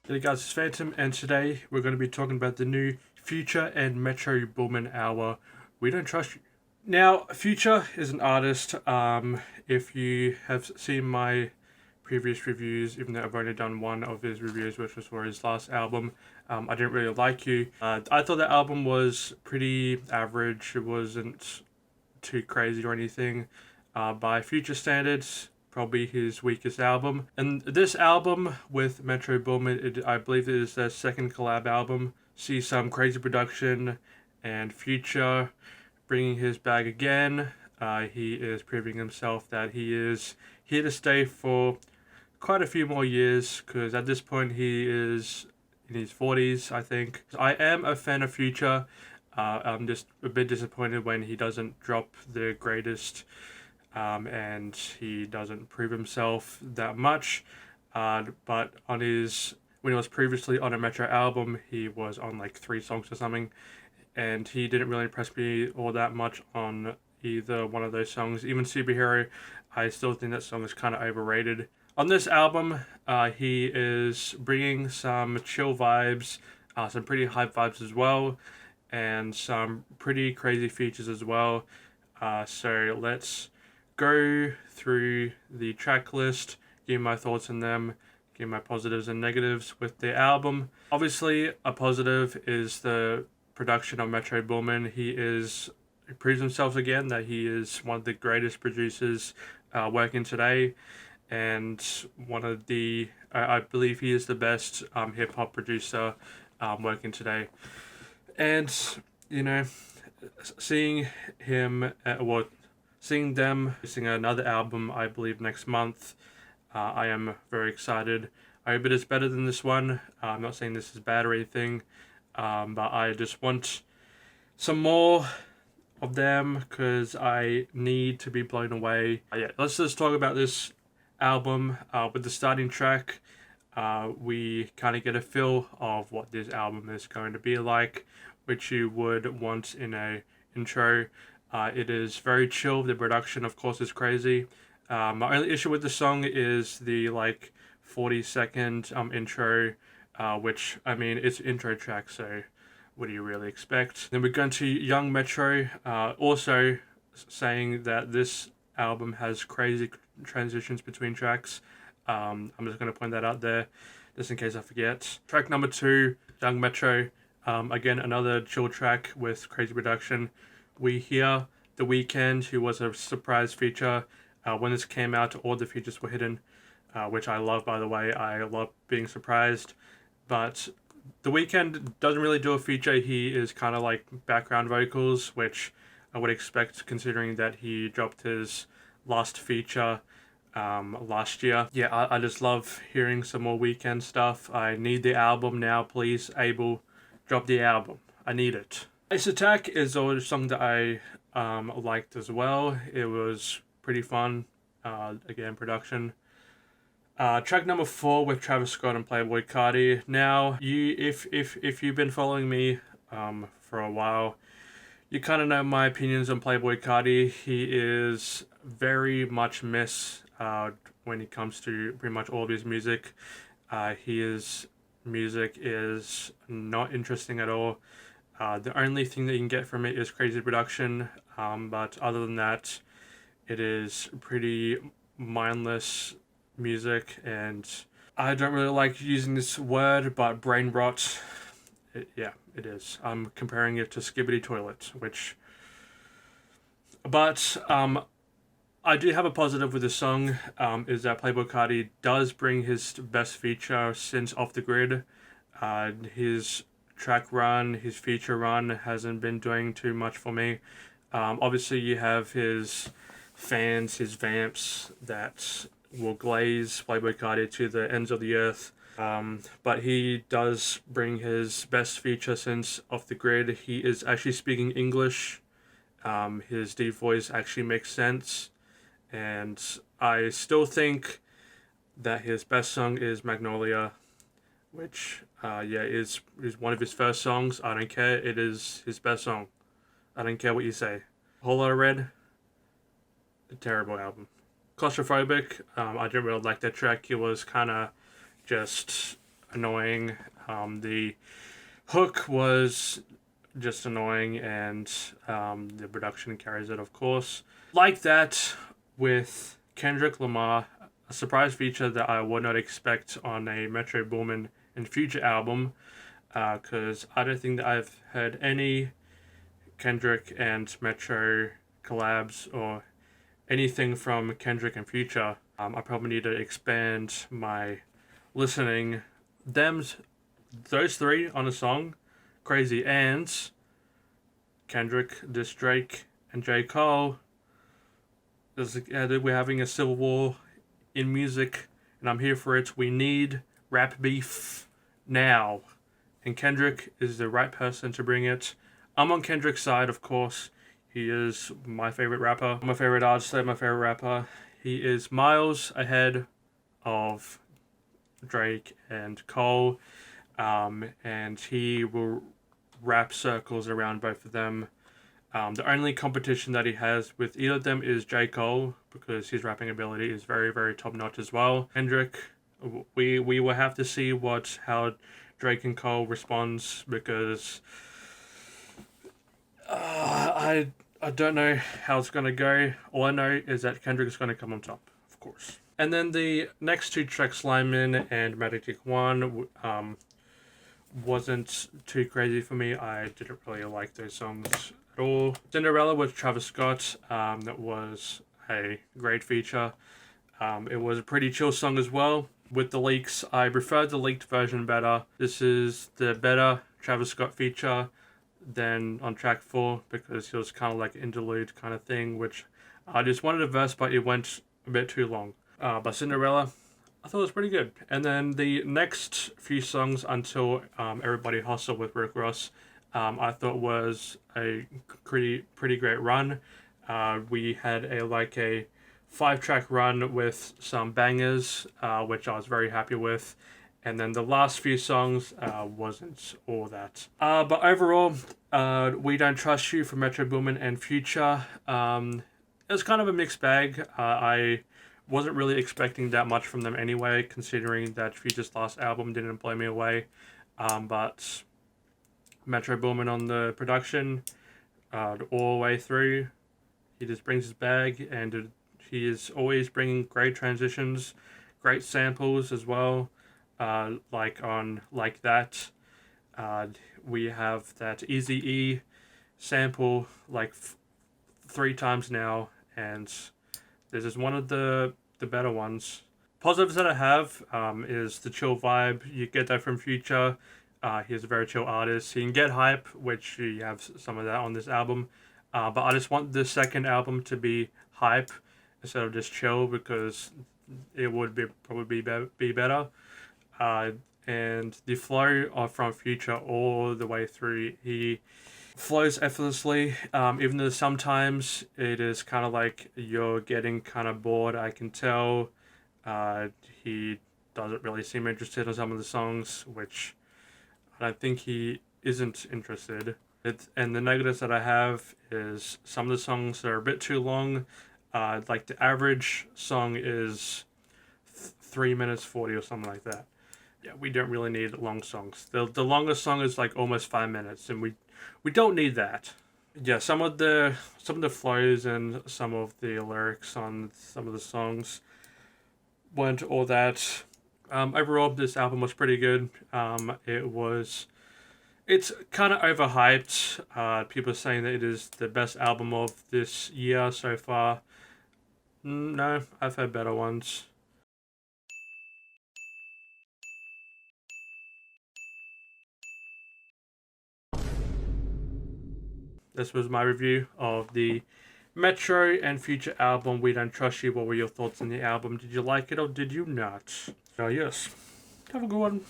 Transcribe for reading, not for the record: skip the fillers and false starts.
Hey guys, it's Phantom, and today we're going to be talking about the new Future and Metro Boomin hour. We don't trust you. Now, Future is an artist. If you have seen my previous reviews, even though I've only done one of his reviews, which was for his last album, I didn't really like you. I thought the album was pretty average. It wasn't too crazy or anything. By Future standards, probably his weakest album. And this album with Metro Boomin, I believe it is their second collab album. See some crazy production and Future bringing his bag again. He is proving himself that he is here to stay for quite a few more years, because at this point he is in his 40s, I think. I am a fan of Future. I'm just a bit disappointed when he doesn't drop the greatest and he doesn't prove himself that much. But on his when he was previously on a Metro album, he was on like 3 songs or something, and he didn't really impress me all that much on either one of those songs. Even Superhero, I still think that song is kind of overrated. On this album, he is bringing some chill vibes, some pretty hype vibes as well, and some pretty crazy features as well. So let's go through the track list, give my thoughts on them, give my positives and negatives with the album. Obviously, a positive is the production of Metro Boomin. He proves himself again that he is one of the greatest producers working today, and one of the I believe he is the best hip hop producer working today. And you know, seeing him seeing them releasing another album, I believe next month, I am very excited. I hope it is better than this one. I'm not saying this is bad or anything, but I just want some more of them because I need to be blown away. Yeah, let's just talk about this album. With the starting track, we kind of get a feel of what this album is going to be like, which you would want in a intro. It is very chill. The production, of course, is crazy. My only issue with the song is the 40-second intro, which, I mean, it's intro track, so what do you really expect? Then we're going to Young Metro, also saying that this album has crazy transitions between tracks. I'm just going to point that out there, just in case I forget. Track number 2, Young Metro. Again, another chill track with crazy production. We hear The Weeknd, who was a surprise feature. When this came out, all the features were hidden, which I love, by the way. I love being surprised. But The Weeknd doesn't really do a feature. He is kind of like background vocals, which I would expect considering that he dropped his last feature last year. Yeah, I just love hearing some more Weeknd stuff. I need the album now, please. Abel, drop the album. I need it. Ice Attack is always a song that I liked as well. It was pretty fun. Again, production. Track number 4 with Travis Scott and Playboi Carti. Now, if you've been following me for a while, you kind of know my opinions on Playboi Carti. He is very much miss when it comes to pretty much all of his music. His music is not interesting at all. The only thing that you can get from it is crazy production, but other than that, it is pretty mindless music, and I don't really like using this word, but brain rot, yeah, it is. I'm comparing it to Skibbity Toilet, but I do have a positive with this song, is that Playboi Carti does bring his best feature since Off the Grid. His track run, his feature run hasn't been doing too much for me. Obviously you have his fans, his vamps that will glaze Playboi Carti to the ends of the earth. But he does bring his best feature since Off the Grid. He is actually speaking English. His deep voice actually makes sense. And I still think that his best song is Magnolia, which is one of his first songs. I don't care. It is his best song. I don't care what you say. Whole Lotta Red, a terrible album. Claustrophobic, I didn't really like that track. It was kind of just annoying. The hook was just annoying, and the production carries it, of course. Like that with Kendrick Lamar, a surprise feature that I would not expect on a Metro Boomin and Future album, because I don't think that I've heard any Kendrick and Metro collabs or anything from Kendrick and Future. I probably need to expand my listening. Those three on a song, crazy. And Kendrick, this Drake, and J. Cole. We're having a civil war in music, and I'm here for it. We need rap beef now, and Kendrick is the right person to bring it. I'm on Kendrick's side, of course. He is my favorite rapper, my favorite artist, my favorite rapper. He is miles ahead of Drake and Cole, and he will wrap circles around both of them. The only competition that he has with either of them is J. Cole, because his rapping ability is very, very top notch as well. Kendrick, we will have to see how Drake and Cole responds, because I don't know how it's gonna go. All I know is that Kendrick is gonna come on top, of course. And then the next two tracks, Lyman and Magic One, wasn't too crazy for me. I didn't really like those songs at all. Cinderella with Travis Scott, that was a great feature. It was a pretty chill song as well. With the leaks, I preferred the leaked version better. This is the better Travis Scott feature than on track 4, because it was kind of like an interlude kind of thing, which I just wanted a verse, but it went a bit too long. But Cinderella, I thought it was pretty good. And then the next few songs until Everybody Hustle with Rick Ross, I thought was a pretty great run. We had a 5-track run with some bangers, which I was very happy with. And then the last few songs wasn't all that. But overall, We Don't Trust You for Metro Boomin and Future. It was kind of a mixed bag. I wasn't really expecting that much from them anyway, considering that Future's last album didn't blow me away. But Metro Boomin on the production, all the way through, he just brings his bag, and he is always bringing great transitions, great samples as well. Like that, we have that Eazy-E sample 3 times now, and this is one of the better ones. Positives that I have is the chill vibe. You get that from Future. He's a very chill artist. He can get hype, which you have some of that on this album. But I just want the second album to be hype instead of just chill, because it would probably be better. And the flow from Future all the way through, he flows effortlessly, even though sometimes it is kind of like you're getting kind of bored. I can tell he doesn't really seem interested in some of the songs, which I don't think he isn't interested. And the negatives that I have is some of the songs are a bit too long. The average song is 3 minutes 40 or something like that. Yeah, we don't really need long songs. The longest song is almost 5 minutes, and we don't need that. Yeah, some of the flows and some of the lyrics on some of the songs weren't all that. Overall, this album was pretty good. It's kind of overhyped. People are saying that it is the best album of this year so far. No, I've had better ones. This was my review of the Metro and Future album, We Don't Trust You. What were your thoughts on the album? Did you like it or did you not? Yes. Have a good one.